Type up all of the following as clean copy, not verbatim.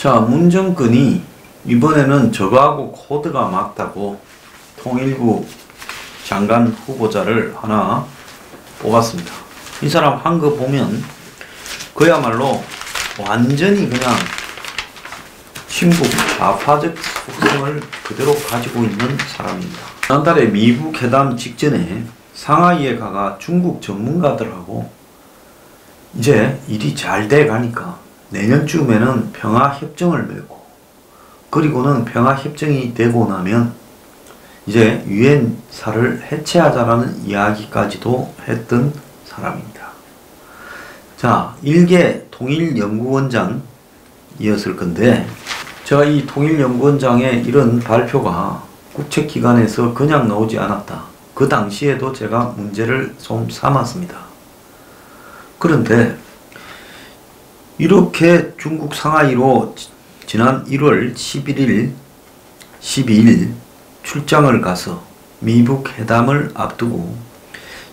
자, 문정권이 이번에는 저거하고 코드가 맞다고 통일부 장관 후보자를 하나 뽑았습니다. 이 사람 한 거 보면 그야말로 완전히 그냥 친북 좌파적 속성을 그대로 가지고 있는 사람입니다. 지난달에 미국 회담 직전에 상하이에 가가 중국 전문가들하고 이제 일이 잘 돼 가니까 내년쯤에는 평화협정을 맺고, 그리고는 평화협정이 되고 나면 이제 유엔사를 해체하자라는 이야기까지도 했던 사람입니다. 자, 일개 통일연구원장이었을 건데, 제가 이 통일연구원장의 이런 발표가 국책기관에서 그냥 나오지 않았다. 그 당시에도 제가 문제를 좀 삼았습니다. 그런데 이렇게 중국 상하이로 지난 1월 11일, 12일 출장을 가서 미북 회담을 앞두고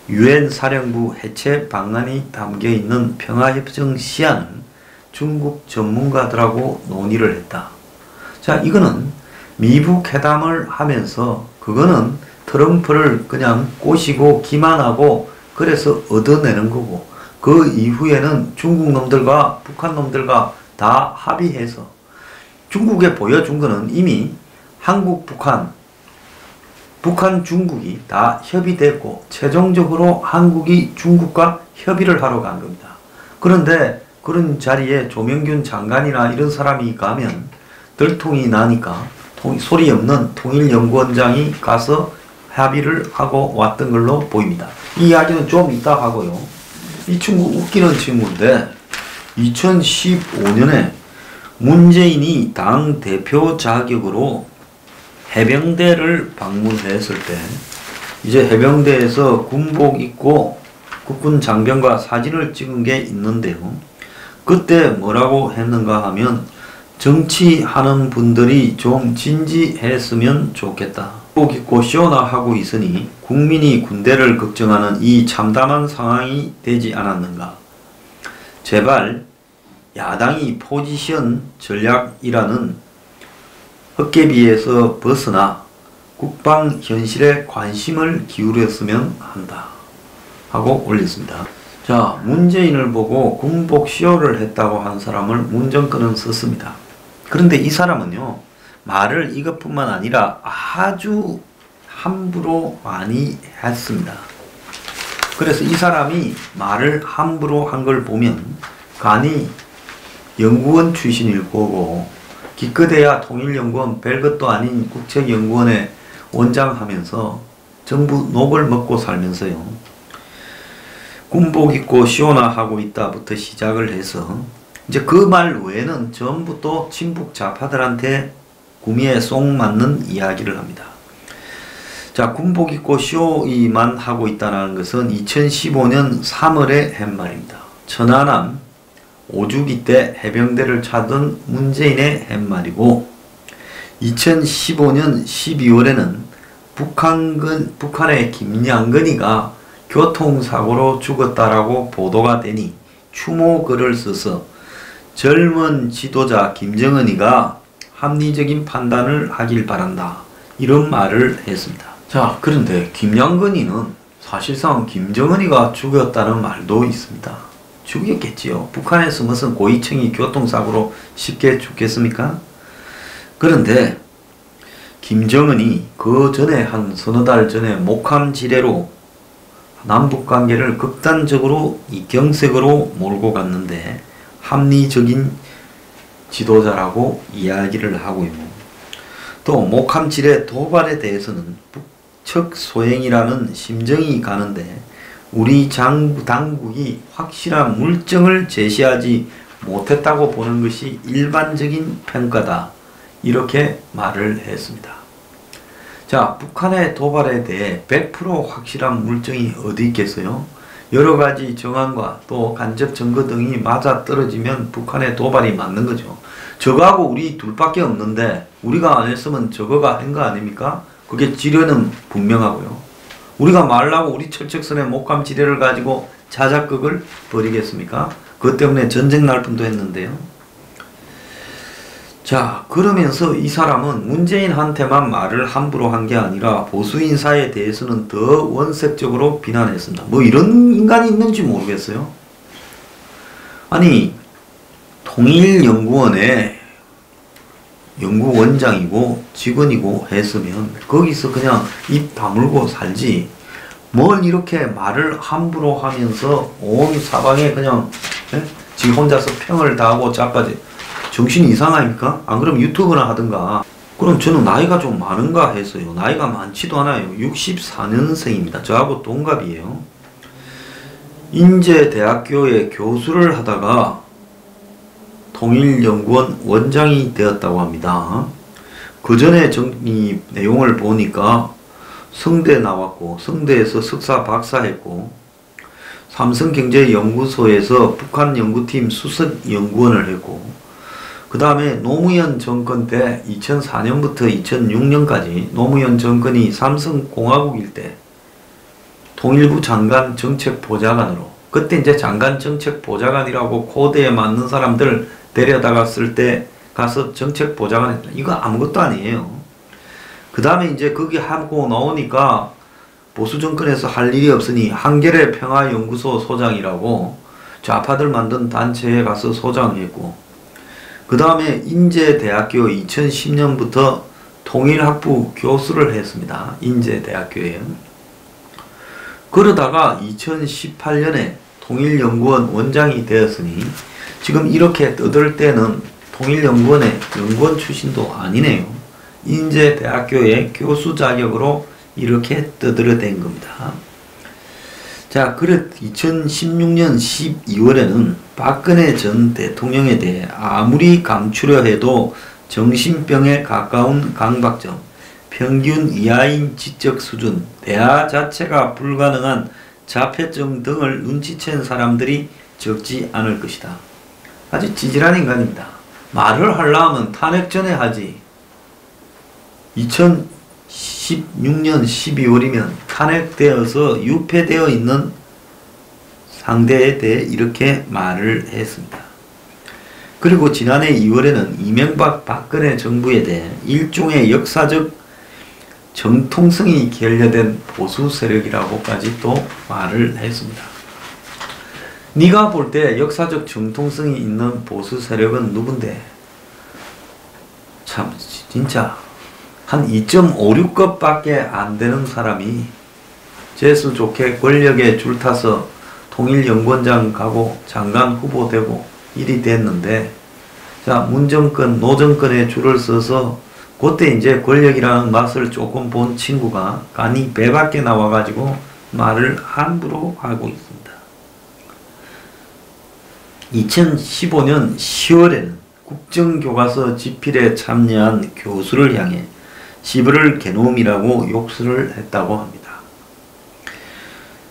유엔 사령부 해체 방안이 담겨있는 평화협정 시안을 중국 전문가들하고 논의를 했다. 자, 이거는 미북 회담을 하면서 그거는 트럼프를 그냥 꼬시고 기만하고 그래서 얻어내는 거고, 그 이후에는 중국 놈들과 북한 놈들과 다 합의해서 중국에 보여준 거는 이미 한국, 북한, 중국이 다 협의됐고 최종적으로 한국이 중국과 협의를 하러 간 겁니다. 그런데 그런 자리에 조명균 장관이나 이런 사람이 가면 들통이 나니까 소리 없는 통일연구원장이 가서 합의를 하고 왔던 걸로 보입니다. 이 이야기는 좀 이따 하고요. 이 친구 웃기는 친구인데 2015년에 문재인이 당 대표 자격으로 해병대를 방문했을 때 이제 해병대에서 군복 입고 국군 장병과 사진을 찍은 게 있는데요. 그때 뭐라고 했는가 하면 정치하는 분들이 좀 진지했으면 좋겠다. 군복 입고 시원하고 있으니 국민이 군대를 걱정하는 이 참담한 상황이 되지 않았는가. 제발 야당이 포지션 전략이라는 헛개비에서 벗어나 국방 현실에 관심을 기울였으면 한다 하고 올렸습니다. 자, 문재인을 보고 군복 시효를 했다고 한 사람을 문정권은 썼습니다. 그런데 이 사람은요, 말을 이것뿐만 아니라 아주 함부로 많이 했습니다. 그래서 이 사람이 말을 함부로 한 걸 보면 간이 연구원 출신일 거고, 기껏해야 통일연구원 별것도 아닌 국책연구원에 원장하면서 정부 녹을 먹고 살면서요, 군복 입고 시원하고 있다부터 시작을 해서 이제 그 말 외에는 전부 또 친북 좌파들한테 구미에 쏙 맞는 이야기를 합니다. 자, 군복 입고 쇼이만 하고 있다는 것은 2015년 3월에 한 말입니다. 천안함 5주기 때 해병대를 차던 문재인의 한 말이고, 2015년 12월에는 북한의 김양근이가 교통사고로 죽었다라고 보도가 되니 추모글을 써서 젊은 지도자 김정은이가 합리적인 판단을 하길 바란다, 이런 말을 했습니다. 자, 그런데 김양근이는 사실상 김정은이가 죽였다는 말도 있습니다. 죽였겠지요. 북한에서 무슨 고위층이 교통사고로 쉽게 죽겠습니까? 그런데 김정은이 그 전에 한 서너 달 전에 목함지뢰로 남북관계를 극단적으로 이경색으로 몰고 갔는데 합리적인 지도자라고 이야기를 하고요. 또 목함지뢰 도발에 대해서는 북측 소행이라는 심정이 가는데 우리 당국이 확실한 물증을 제시하지 못했다고 보는 것이 일반적인 평가다, 이렇게 말을 했습니다. 자, 북한의 도발에 대해 100% 확실한 물증이 어디 있겠어요? 여러 가지 정황과 또 간접 증거 등이 맞아 떨어지면 북한의 도발이 맞는 거죠. 저거하고 우리 둘밖에 없는데 우리가 안 했으면 저거가 한 거 아닙니까? 그게 지뢰는 분명하고요. 우리가 말라고 우리 철책선에 목감 지뢰를 가지고 자작극을 벌이겠습니까? 그것 때문에 전쟁 날 뻔도 했는데요. 자, 그러면서 이 사람은 문재인한테만 말을 함부로 한 게 아니라 보수 인사에 대해서는 더 원색적으로 비난했습니다. 뭐 이런 인간이 있는지 모르겠어요. 아니, 통일연구원의 연구원장이고 직원이고 했으면 거기서 그냥 입 다물고 살지, 뭘 이렇게 말을 함부로 하면서 온 사방에 그냥 지 혼자서 평을 다하고 자빠지. 정신이 이상합니까? 안 그러면 유튜브나 하든가. 그럼 저는 나이가 좀 많은가 했어요. 나이가 많지도 않아요. 64년생입니다. 저하고 동갑이에요. 인제대학교에 교수를 하다가 통일연구원 원장이 되었다고 합니다. 그 전에 이 내용을 보니까 성대 나왔고, 성대에서 석사 박사했고, 삼성경제연구소에서 북한연구팀 수석연구원을 했고, 그 다음에 노무현 정권 때 2004년부터 2006년까지 노무현 정권이 삼성공화국일 때 통일부 장관 정책보좌관으로, 그때 이제 장관 정책보좌관이라고 코드에 맞는 사람들 데려다가 쓸 때 가서 정책보좌관 했다. 이거 아무것도 아니에요. 그 다음에 이제 거기 하고 나오니까 보수 정권에서 할 일이 없으니 한겨레 평화연구소 소장이라고 좌파들 만든 단체에 가서 소장했고, 그 다음에 인제대학교 2010년부터 통일학부 교수를 했습니다. 인제대학교에. 그러다가 2018년에 통일연구원 원장이 되었으니 지금 이렇게 떠들 때는 통일연구원의 연구원 출신도 아니네요. 인제대학교의 교수 자격으로 이렇게 떠들어댄 겁니다. 자, 그래 2016년 12월에는 박근혜 전 대통령에 대해 아무리 감추려 해도 정신병에 가까운 강박점, 평균 이하인 지적 수준, 대화 자체가 불가능한 자폐증 등을 눈치챈 사람들이 적지 않을 것이다. 아주 찌질한 인간입니다. 말을 하려면 탄핵 전에 하지. 2016년 12월이면 탄핵되어서 유폐되어 있는 상대에 대해 이렇게 말을 했습니다. 그리고 지난해 2월에는 이명박 박근혜 정부에 대해 일종의 역사적 정통성이 결여된 보수 세력이라고까지 또 말을 했습니다. 네가 볼 때 역사적 정통성이 있는 보수 세력은 누군데? 참 진짜 한 2.56급 밖에 안 되는 사람이 재수 좋게 권력에 줄타서 통일연구원장 가고 장관 후보 되고 일이 됐는데, 자, 문정권 노정권에 줄을 서서 그때 이제 권력이라는 맛을 조금 본 친구가 간이 배 밖에 나와가지고 말을 함부로 하고 있습니다. 2015년 10월에는 국정교과서 집필에 참여한 교수를 향해 시부를 개놈이라고 욕설을 했다고 합니다.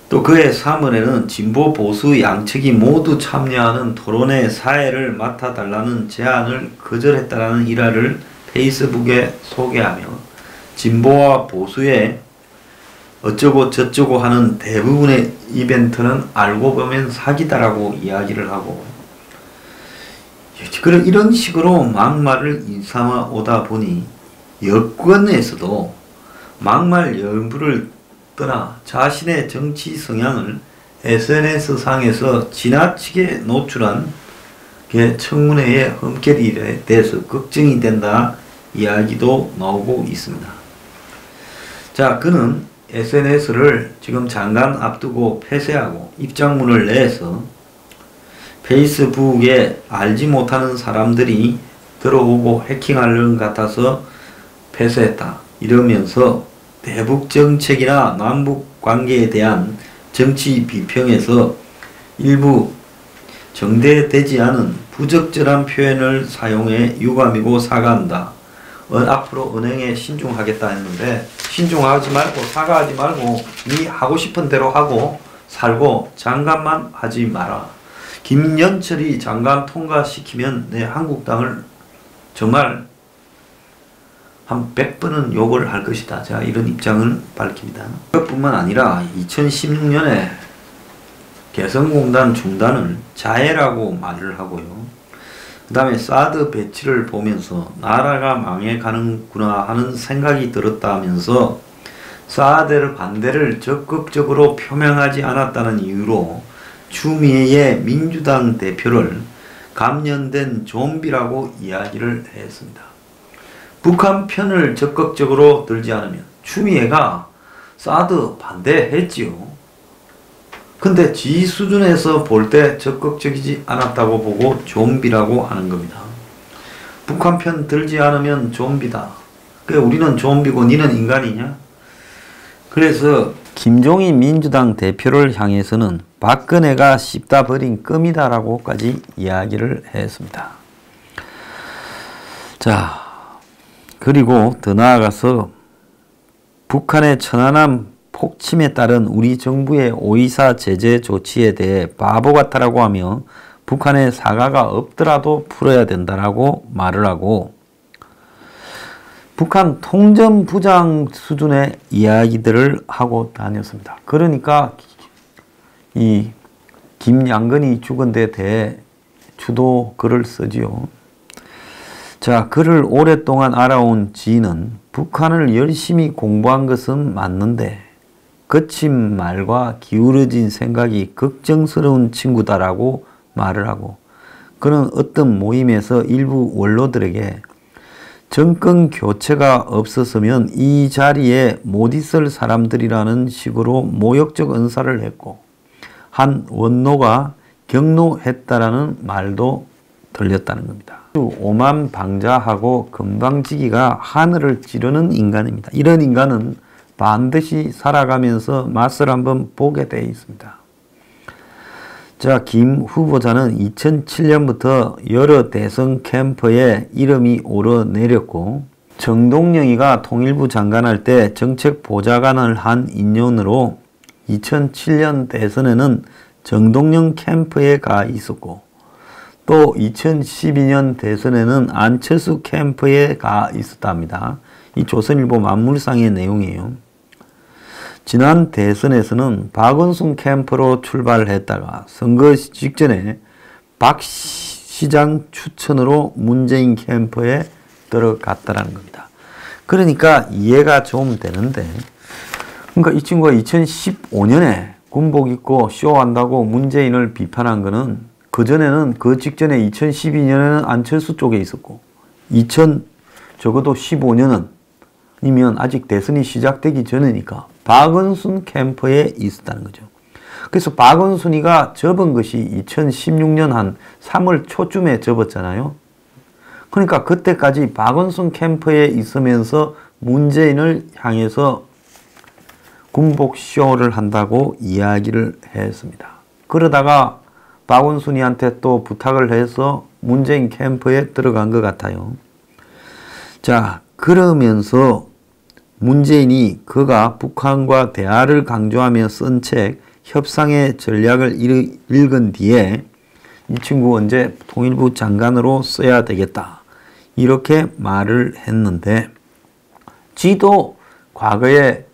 또 그해 3월에는 진보 보수 양측이 모두 참여하는 토론회 사회를 맡아달라는 제안을 거절했다라는 일화를 페이스북에 소개하며 진보와 보수의 어쩌고 저쩌고 하는 대부분의 이벤트는 알고 보면 사기다라고 이야기를 하고, 이런 식으로 막말을 일삼아 오다 보니 여권에서도 막말 열불을 떠나 자신의 정치 성향을 SNS상에서 지나치게 노출한 게 청문회의 흠결이 돼서 걱정이 된다 이야기도 나오고 있습니다. 자, 그는 SNS를 지금 장관 앞두고 폐쇄하고 입장문을 내서 페이스북에 알지 못하는 사람들이 들어오고 해킹하려는 것 같아서 폐쇄했다 이러면서 대북 정책이나 남북 관계에 대한 정치 비평에서 일부 정대되지 않은 부적절한 표현을 사용해 유감이고 사과한다. 앞으로 은행에 신중하겠다 했는데, 신중하지 말고 사과하지 말고 네 하고 싶은 대로 하고 살고 장관만 하지 마라. 김연철이 장관 통과시키면 내 한국당을 정말 한 100번은 욕을 할 것이다. 자, 이런 입장을 밝힙니다. 그것뿐만 아니라 2016년에 개성공단 중단을 자해라고 말을 하고요. 그 다음에 사드 배치를 보면서 나라가 망해가는구나 하는 생각이 들었다면서 사드의 반대를 적극적으로 표명하지 않았다는 이유로 추미애의 민주당 대표를 감염된 좀비라고 이야기를 했습니다. 북한 편을 적극적으로 들지 않으면 추미애가 사드 반대했지요. 근데 지 수준에서 볼 때 적극적이지 않았다고 보고 좀비라고 하는 겁니다. 북한 편 들지 않으면 좀비다. 그래 우리는 좀비고 니는 인간이냐? 그래서 김종인 민주당 대표를 향해서는 박근혜가 씹다 버린 껌이다라고까지 이야기를 했습니다. 자, 그리고 더 나아가서 북한의 천안함 폭침에 따른 우리 정부의 오이사 제재 조치에 대해 바보 같다라고 하며 북한의 사과가 없더라도 풀어야 된다라고 말을 하고 북한 통전부장 수준의 이야기들을 하고 다녔습니다. 그러니까 이 김양근이 죽은 데 대해 주도 글을 쓰지요. 자, 그를 오랫동안 알아온 지는 북한을 열심히 공부한 것은 맞는데 거친 말과 기울어진 생각이 걱정스러운 친구다라고 말을 하고 그는 어떤 모임에서 일부 원로들에게 정권 교체가 없었으면 이 자리에 못 있을 사람들이라는 식으로 모욕적 언사를 했고 한 원로가 경로했다라는 말도 들렸다는 겁니다. 오만방자하고 건방지기가 하늘을 찌르는 인간입니다. 이런 인간은 반드시 살아가면서 맛을 한번 보게 되어 있습니다. 자, 김 후보자는 2007년부터 여러 대선 캠프에 이름이 오르내렸고 정동영이가 통일부 장관할 때 정책보좌관을 한 인연으로 2007년 대선에는 정동영 캠프에 가 있었고 또 2012년 대선에는 안철수 캠프에 가 있었답니다. 이 조선일보 만물상의 내용이에요. 지난 대선에서는 박원순 캠프로 출발을 했다가 선거 직전에 박 시장 추천으로 문재인 캠프에 들어갔다는 겁니다. 그러니까 이해가 좀 되는데 그러니까 이 친구가 2015년에 군복 입고 쇼한다고 문재인을 비판한 거는 그전에는 그 직전에 2012년에는 안철수 쪽에 있었고 적어도 15년은 이면 아직 대선이 시작되기 전이니까 박원순 캠프에 있었다는 거죠. 그래서 박원순이가 접은 것이 2016년 한 3월 초쯤에 접었잖아요. 그러니까 그때까지 박원순 캠프에 있으면서 문재인을 향해서 군복쇼를 한다고 이야기를 했습니다. 그러다가 박원순이한테 또 부탁을 해서 문재인 캠프에 들어간 것 같아요. 자, 그러면서 문재인이 그가 북한과 대화를 강조하며 쓴 책 협상의 전략을 읽은 뒤에 이 친구 언제 통일부 장관으로 써야 되겠다 이렇게 말을 했는데 지도 과거에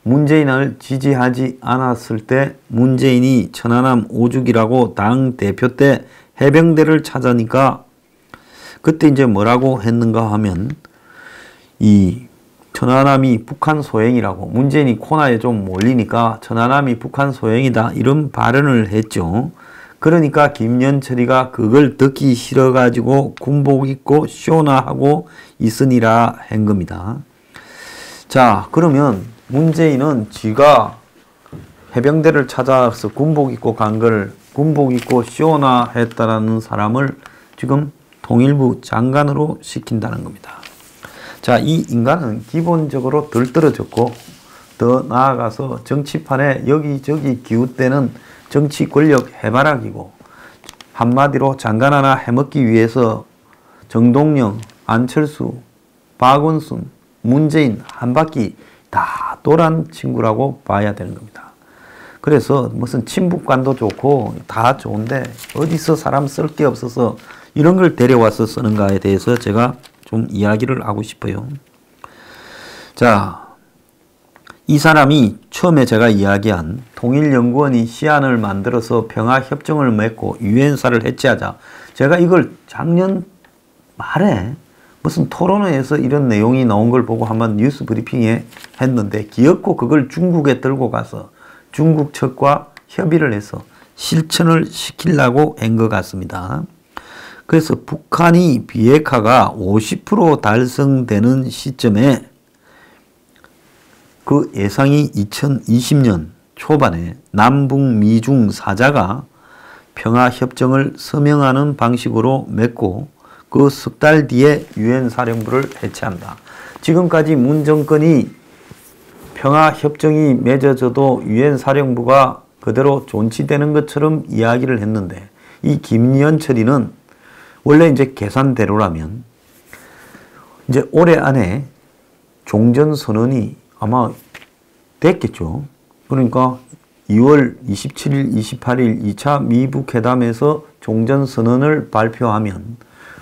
문재인을 지지하지 않았을 때 문재인이 천안함 오죽이라고 당 대표 때 해병대를 찾으니까 그때 이제 뭐라고 했는가 하면 이 천안함이 북한 소행이라고 문재인이 코너에 좀 몰리니까 천안함이 북한 소행이다 이런 발언을 했죠. 그러니까 김연철이가 그걸 듣기 싫어가지고 군복 입고 쇼나 하고 있으니라 한 겁니다. 자, 그러면 문재인은 지가 해병대를 찾아서 군복 입고 간 걸 군복 입고 쇼나 했다라는 사람을 지금 통일부 장관으로 시킨다는 겁니다. 자, 이 인간은 기본적으로 들떨어졌고 더 나아가서 정치판에 여기저기 기웃대는 정치 권력 해바라기고 한마디로 장관 하나 해먹기 위해서 정동영, 안철수, 박원순, 문재인 한 바퀴 다 돌아온 친구라고 봐야 되는 겁니다. 그래서 무슨 친북관도 좋고 다 좋은데 어디서 사람 쓸 게 없어서 이런 걸 데려와서 쓰는가에 대해서 제가 좀 이야기를 하고 싶어요. 자, 이 사람이 처음에 제가 이야기한 통일연구원이 시안을 만들어서 평화협정을 맺고 유엔사를 해체하자, 제가 이걸 작년 말에 무슨 토론회에서 이런 내용이 나온 걸 보고 한번 뉴스 브리핑에 했는데, 기어코 그걸 중국에 들고 가서 중국 측과 협의를 해서 실천을 시키려고 한 것 같습니다. 그래서 북한이 비핵화가 50% 달성되는 시점에 그 예상이 2020년 초반에 남북 미중 4자가 평화협정을 서명하는 방식으로 맺고 그 석 달 뒤에 유엔 사령부를 해체한다. 지금까지 문 정권이 평화협정이 맺어져도 유엔 사령부가 그대로 존치되는 것처럼 이야기를 했는데, 이 김연철이는 원래 이제 계산대로라면 이제 올해 안에 종전선언이 아마 됐겠죠. 그러니까 2월 27일, 28일 2차 미북회담에서 종전선언을 발표하면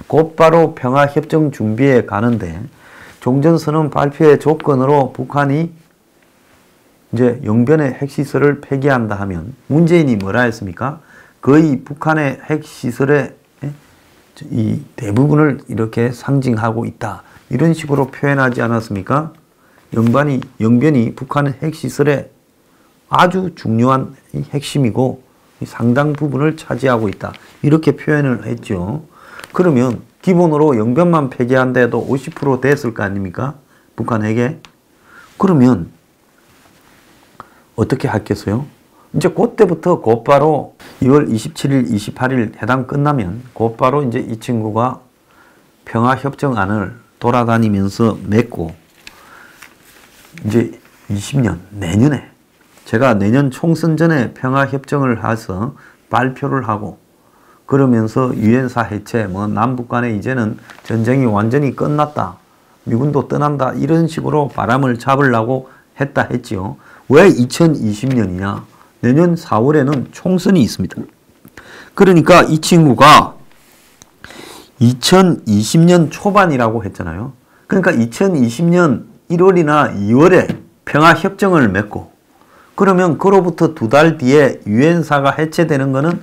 곧바로 평화협정 준비에 가는데, 종전선언 발표의 조건으로 북한이 이제 영변의 핵시설을 폐기한다 하면 문재인이 뭐라 했습니까? 거의 북한의 핵시설의 이 대부분을 이렇게 상징하고 있다, 이런 식으로 표현하지 않았습니까? 영변이 북한의 핵시설의 아주 중요한 핵심이고 상당 부분을 차지하고 있다, 이렇게 표현을 했죠. 그러면 기본으로 영변만 폐기한데도 50% 됐을 거 아닙니까? 북한 핵에. 그러면 어떻게 하겠어요? 이제 그때부터 곧바로 2월 27일, 28일 해당 끝나면 곧바로 이제 이 친구가 평화협정안을 돌아다니면서 맺고, 이제 20년, 내년에, 제가 내년 총선 전에 평화협정을 해서 발표를 하고, 그러면서 유엔사 해체, 남북 간에 이제는 전쟁이 완전히 끝났다, 미군도 떠난다, 이런 식으로 바람을 잡으려고 했지요. 왜 2020년이냐? 내년 4월에는 총선이 있습니다. 그러니까 이 친구가 2020년 초반이라고 했잖아요. 그러니까 2020년 1월이나 2월에 평화협정을 맺고, 그러면 그로부터 2달 뒤에 유엔사가 해체되는 거는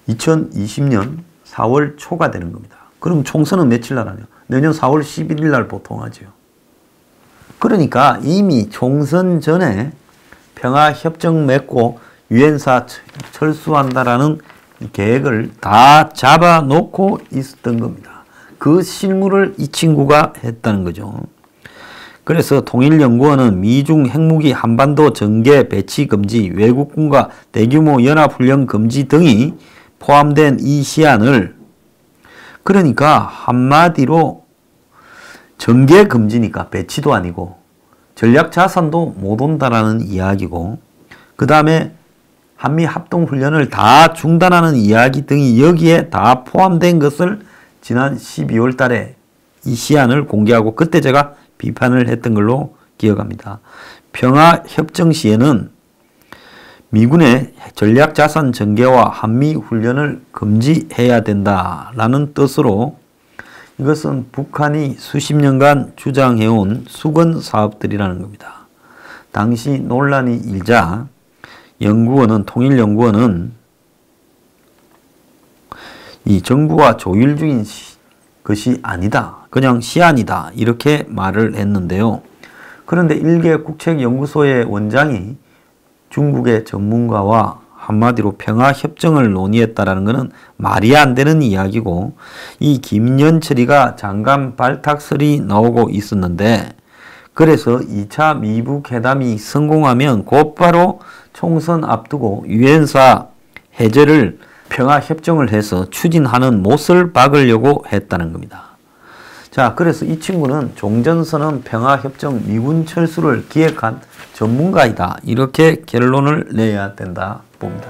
2020년 4월 초가 되는 겁니다. 그럼 총선은 며칠 날 하냐? 내년 4월 11일 날 보통 하죠. 그러니까 이미 총선 전에 평화협정 맺고 유엔사 철수한다라는 계획을 다 잡아놓고 있었던 겁니다. 그 실무를 이 친구가 했다는 거죠. 그래서 통일연구원은 미중 핵무기 한반도 전개 배치 금지, 외국군과 대규모 연합훈련 금지 등이 포함된 이 시안을, 그러니까 한마디로 전개 금지니까 배치도 아니고 전략자산도 못 온다라는 이야기고, 그 다음에 한미 합동훈련을 다 중단하는 이야기 등이 여기에 다 포함된 것을 지난 12월 달에 이 시안을 공개하고, 그때 제가 비판을 했던 걸로 기억합니다. 평화협정 시에는 미군의 전략자산 전개와 한미훈련을 금지해야 된다라는 뜻으로, 이것은 북한이 수십 년간 주장해온 수건 사업들이라는 겁니다. 당시 논란이 일자 통일연구원은 이 정부와 조율 중인 것이 아니다, 그냥 시안이다, 이렇게 말을 했는데요. 그런데 일개 국책연구소의 원장이 중국의 전문가와 한마디로 평화협정을 논의했다라는 것은 말이 안 되는 이야기고, 이 김연철이가 장관 발탁설이 나오고 있었는데, 그래서 2차 미북회담이 성공하면 곧바로 총선 앞두고 유엔사 해제를 평화협정을 해서 추진하는 못을 박으려고 했다는 겁니다. 자, 그래서 이 친구는 종전선언 평화협정 미군 철수를 기획한 전문가이다, 이렇게 결론을 내야 된다 봅니다.